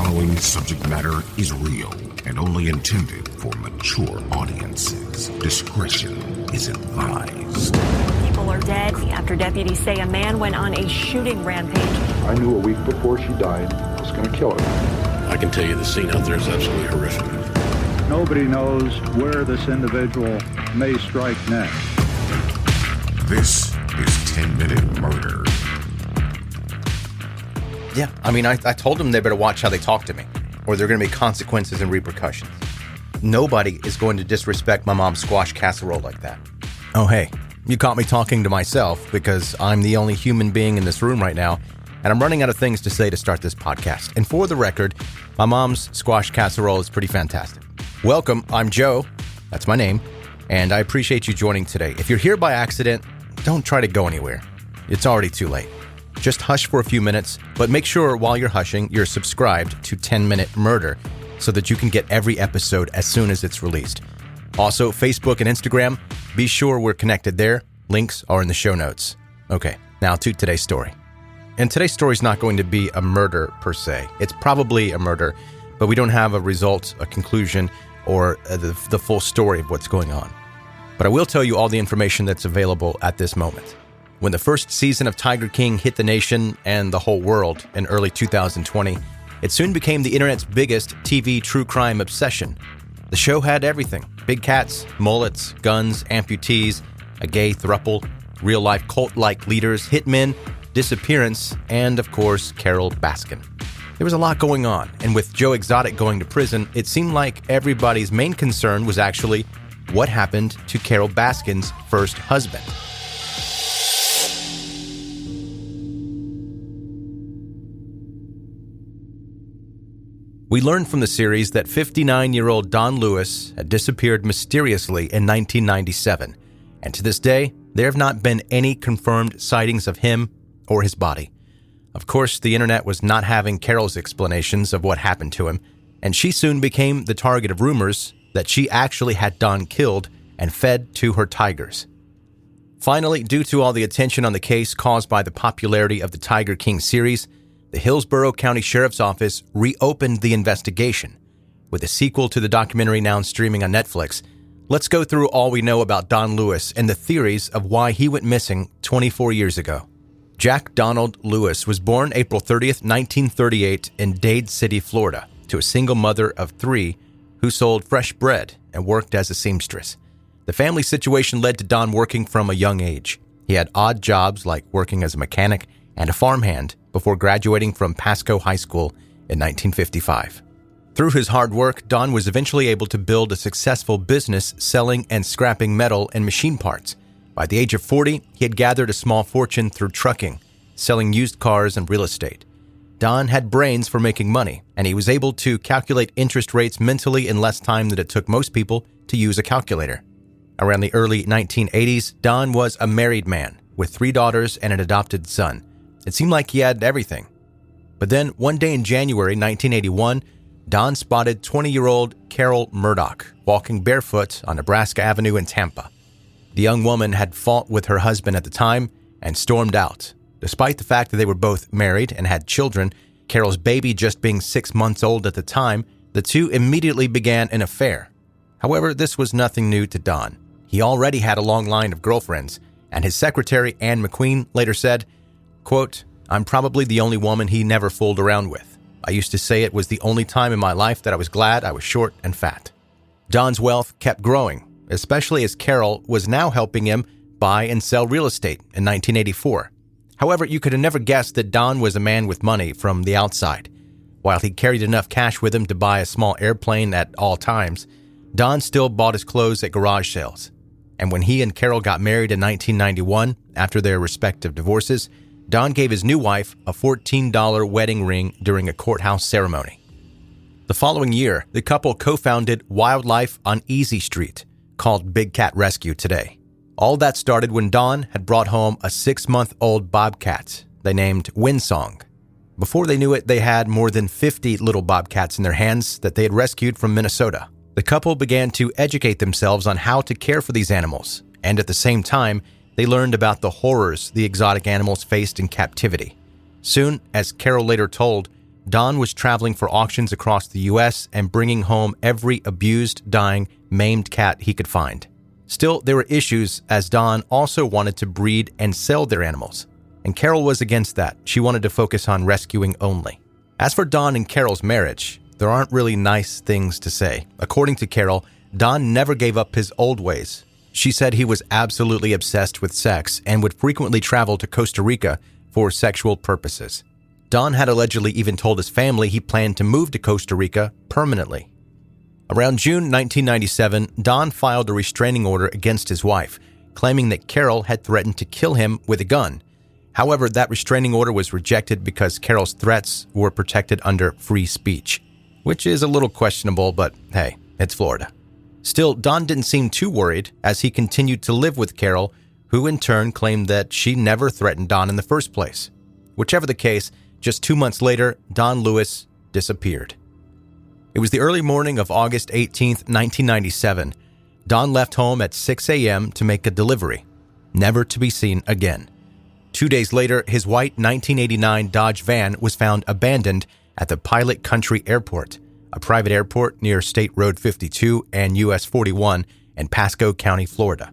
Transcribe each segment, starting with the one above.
following subject matter is real and only intended for mature audiences. Discretion is advised. People are dead after deputies say a man went on a shooting rampage. I knew a week before she died I was going to kill her. I can tell you the scene out there is absolutely horrific. Nobody knows where this individual may strike next. This is 10-Minute Murder. Yeah, I told them they better watch how they talk to me, or there are going to be consequences and repercussions. Nobody is going to disrespect my mom's squash casserole like that. Oh, hey, you caught me talking to myself because I'm the only human being in this room right now, and I'm running out of things to say to start this podcast. And for the record, my mom's squash casserole is pretty fantastic. Welcome, I'm Joe, that's my name, and I appreciate you joining today. If you're here by accident, don't try to go anywhere. It's already too late. Just hush for a few minutes, but make sure while you're hushing, you're subscribed to 10-Minute Murder so that you can get every episode as soon as it's released. Also, Facebook and Instagram, be sure we're connected there. Links are in the show notes. Okay, now to today's story. And today's story is not going to be a murder per se. It's probably a murder, but we don't have a result, a conclusion, or the full story of what's going on. But I will tell you all the information that's available at this moment. When the first season of Tiger King hit the nation and the whole world in early 2020, it soon became the internet's biggest TV true crime obsession. The show had everything: big cats, mullets, guns, amputees, a gay throuple, real-life cult-like leaders, hitmen, disappearance, and, of course, Carole Baskin. There was a lot going on, and with Joe Exotic going to prison, it seemed like everybody's main concern was actually what happened to Carole Baskin's first husband. We learned from the series that 59-year-old Don Lewis had disappeared mysteriously in 1997, and to this day, there have not been any confirmed sightings of him or his body. Of course, the internet was not having Carole's explanations of what happened to him, and she soon became the target of rumors that she actually had Don killed and fed to her tigers. Finally, due to all the attention on the case caused by the popularity of the Tiger King series, the Hillsborough County Sheriff's Office reopened the investigation. With a sequel to the documentary now streaming on Netflix, let's go through all we know about Don Lewis and the theories of why he went missing 24 years ago. Jack Donald Lewis was born April 30th, 1938 in Dade City, Florida, to a single mother of three who sold fresh bread and worked as a seamstress. The family situation led to Don working from a young age. He had odd jobs like working as a mechanic and a farmhand before graduating from Pasco High School in 1955. Through his hard work, Don was eventually able to build a successful business selling and scrapping metal and machine parts. By the age of 40, he had gathered a small fortune through trucking, selling used cars and real estate. Don had brains for making money, and he was able to calculate interest rates mentally in less time than it took most people to use a calculator. Around the early 1980s, Don was a married man with 3 daughters and an adopted son. It seemed like he had everything. But then, one day in January 1981, Don spotted 20-year-old Carole Murdoch walking barefoot on Nebraska Avenue in Tampa. The young woman had fought with her husband at the time and stormed out. Despite the fact that they were both married and had children, Carole's baby just being 6 months old at the time, the two immediately began an affair. However, this was nothing new to Don. He already had a long line of girlfriends, and his secretary, Anne McQueen, later said, quote, "I'm probably the only woman he never fooled around with. I used to say it was the only time in my life that I was glad I was short and fat." Don's wealth kept growing, especially as Carole was now helping him buy and sell real estate in 1984. However, you could have never guessed that Don was a man with money from the outside. While he carried enough cash with him to buy a small airplane at all times, Don still bought his clothes at garage sales. And when he and Carole got married in 1991, after their respective divorces, Don gave his new wife a $14 wedding ring during a courthouse ceremony. The following year, the couple co-founded Wildlife on Easy Street, called Big Cat Rescue today. All that started when Don had brought home a 6-month-old bobcat they named Windsong. Before they knew it, they had more than 50 little bobcats in their hands that they had rescued from Minnesota. The couple began to educate themselves on how to care for these animals, and at the same time, they learned about the horrors the exotic animals faced in captivity. Soon, as Carole later told, Don was traveling for auctions across the U.S. and bringing home every abused, dying, maimed cat he could find. Still, there were issues, as Don also wanted to breed and sell their animals. And Carole was against that. She wanted to focus on rescuing only. As for Don and Carole's marriage, there aren't really nice things to say. According to Carole, Don never gave up his old ways. She said he was absolutely obsessed with sex and would frequently travel to Costa Rica for sexual purposes. Don had allegedly even told his family he planned to move to Costa Rica permanently. Around June 1997, Don filed a restraining order against his wife, claiming that Carole had threatened to kill him with a gun. However, that restraining order was rejected because Carole's threats were protected under free speech, which is a little questionable, but hey, it's Florida. Still, Don didn't seem too worried as he continued to live with Carole, who in turn claimed that she never threatened Don in the first place. Whichever the case, just 2 months later, Don Lewis disappeared. It was the early morning of August 18, 1997. Don left home at 6 a.m. to make a delivery, never to be seen again. 2 days later, his white 1989 Dodge van was found abandoned at the Pilot Country Airport, a private airport near State Road 52 and US 41 in Pasco County, Florida.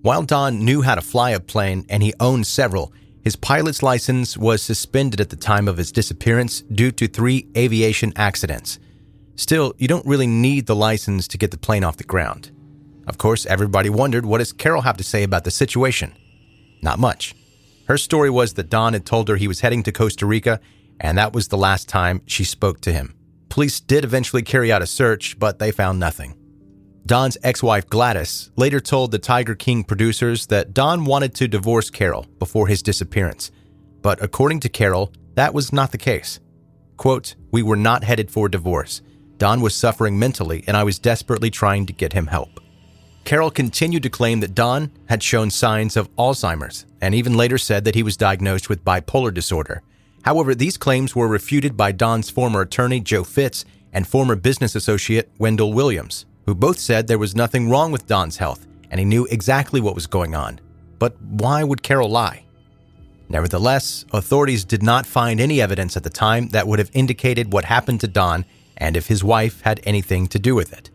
While Don knew how to fly a plane and he owned several, his pilot's license was suspended at the time of his disappearance due to 3 aviation accidents. Still, you don't really need the license to get the plane off the ground. Of course, everybody wondered, what does Carole have to say about the situation? Not much. Her story was that Don had told her he was heading to Costa Rica, and that was the last time she spoke to him. Police did eventually carry out a search, but they found nothing. Don's ex-wife Gladys later told the Tiger King producers that Don wanted to divorce Carole before his disappearance. But according to Carole, that was not the case. Quote, "We were not headed for divorce. Don was suffering mentally, and I was desperately trying to get him help." Carole continued to claim that Don had shown signs of Alzheimer's, and even later said that he was diagnosed with bipolar disorder. However, these claims were refuted by Don's former attorney, Joe Fitz, and former business associate, Wendell Williams, who both said there was nothing wrong with Don's health, and he knew exactly what was going on. But why would Carole lie? Nevertheless, authorities did not find any evidence at the time that would have indicated what happened to Don and if his wife had anything to do with it.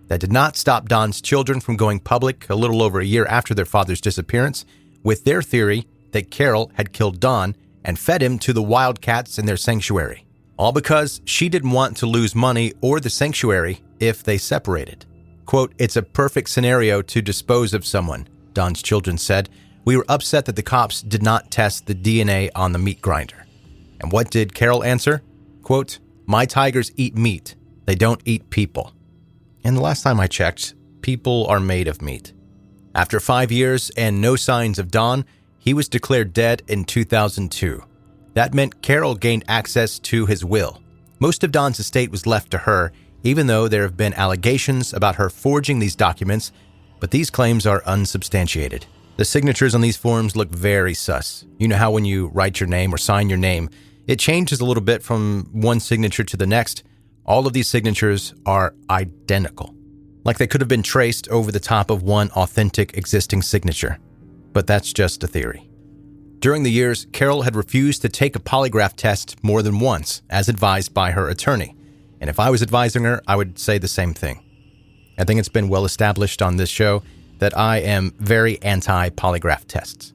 That did not stop Don's children from going public a little over a year after their father's disappearance with their theory that Carole had killed Don and fed him to the wildcats in their sanctuary. All because she didn't want to lose money or the sanctuary if they separated. Quote, "It's a perfect scenario to dispose of someone," Don's children said. "We were upset that the cops did not test the DNA on the meat grinder." And what did Carole answer? Quote, "My tigers eat meat. They don't eat people." And the last time I checked, people are made of meat. After 5 years and no signs of Don, he was declared dead in 2002. That meant Carole gained access to his will. Most of Don's estate was left to her, even though there have been allegations about her forging these documents, but these claims are unsubstantiated. The signatures on these forms look very sus. You know how when you write your name or sign your name, it changes a little bit from one signature to the next. All of these signatures are identical, like they could have been traced over the top of one authentic existing signature. But that's just a theory. During the years, Carole had refused to take a polygraph test more than once, as advised by her attorney. And if I was advising her, I would say the same thing. I think it's been well established on this show that I am very anti-polygraph tests.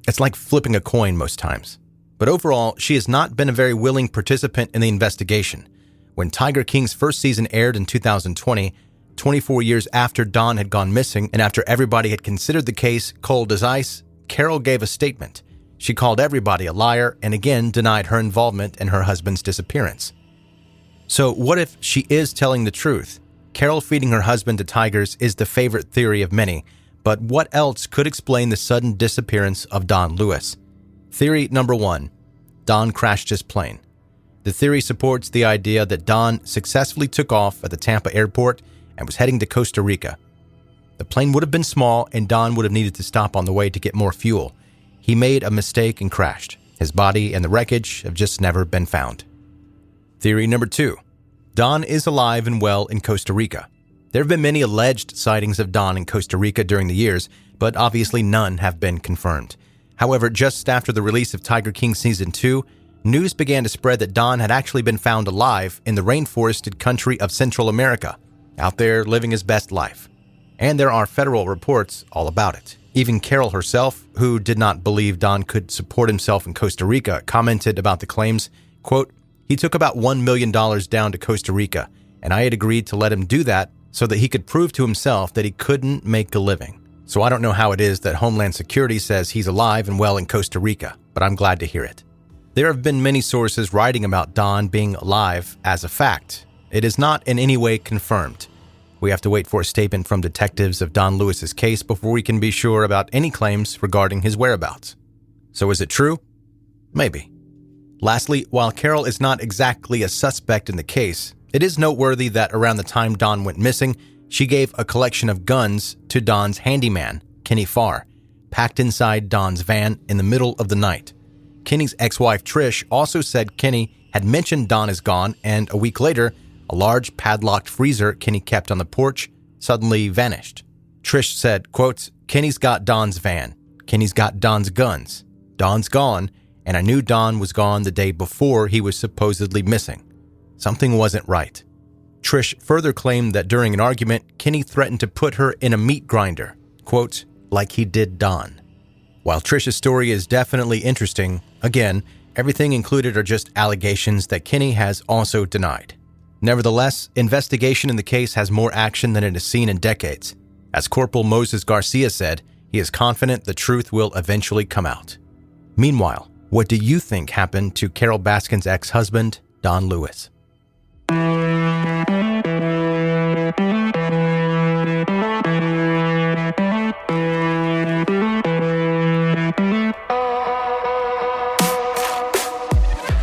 It's like flipping a coin most times. But overall, she has not been a very willing participant in the investigation. When Tiger King's first season aired in 2020, 24 years after Don had gone missing and after everybody had considered the case cold as ice, Carole gave a statement. She called everybody a liar and again denied her involvement in her husband's disappearance. So what if she is telling the truth? Carole feeding her husband to tigers is the favorite theory of many, but what else could explain the sudden disappearance of Don Lewis? Theory number 1, Don crashed his plane. The theory supports the idea that Don successfully took off at the Tampa airport and was heading to Costa Rica. The plane would have been small and Don would have needed to stop on the way to get more fuel. He made a mistake and crashed. His body and the wreckage have just never been found. Theory number 2, Don is alive and well in Costa Rica. There have been many alleged sightings of Don in Costa Rica during the years, but obviously none have been confirmed. However, just after the release of Tiger King Season 2, news began to spread that Don had actually been found alive in the rainforested country of Central America, out there living his best life. And there are federal reports all about it. Even Carole herself, who did not believe Don could support himself in Costa Rica, commented about the claims, quote, "He took about $1 million down to Costa Rica, and I had agreed to let him do that so that he could prove to himself that he couldn't make a living. So I don't know how it is that Homeland Security says he's alive and well in Costa Rica, but I'm glad to hear it." There have been many sources writing about Don being alive as a fact. It is not in any way confirmed. We have to wait for a statement from detectives of Don Lewis's case before we can be sure about any claims regarding his whereabouts. So is it true? Maybe. Lastly, while Carole is not exactly a suspect in the case, it is noteworthy that around the time Don went missing, she gave a collection of guns to Don's handyman, Kenny Farr, packed inside Don's van in the middle of the night. Kenny's ex-wife Trish also said Kenny had mentioned Don is gone, and a week later, a large padlocked freezer Kenny kept on the porch suddenly vanished. Trish said, quote, "Kenny's got Don's van. Kenny's got Don's guns. Don's gone, and I knew Don was gone the day before he was supposedly missing. Something wasn't right." Trish further claimed that during an argument, Kenny threatened to put her in a meat grinder, quote, "like he did Don." While Trish's story is definitely interesting, again, everything included are just allegations that Kenny has also denied. Nevertheless, investigation in the case has more action than it has seen in decades. As Corporal Moses Garcia said, he is confident the truth will eventually come out. Meanwhile, what do you think happened to Carole Baskin's ex-husband, Don Lewis?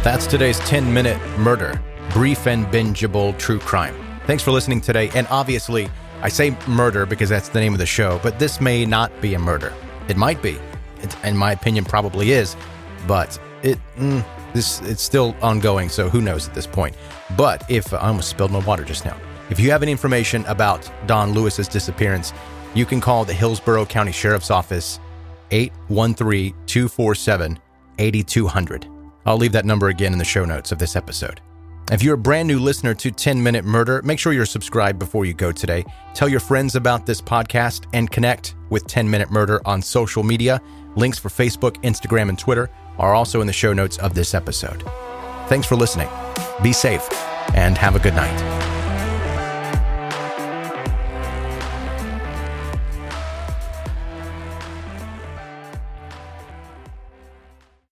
That's today's 10-minute murder. Brief and bingeable true crime. Thanks for listening today. And obviously, I say murder because that's the name of the show, but this may not be a murder. It might be. It, in my opinion, probably is. But it's still ongoing, so who knows at this point. But if I almost spilled my water just now. If you have any information about Don Lewis's disappearance, you can call the Hillsborough County Sheriff's Office 813-247-8200. I'll leave that number again in the show notes of this episode. If you're a brand new listener to 10-Minute Murder, make sure you're subscribed before you go today. Tell your friends about this podcast and connect with 10-Minute Murder on social media. Links for Facebook, Instagram, and Twitter are also in the show notes of this episode. Thanks for listening. Be safe and have a good night.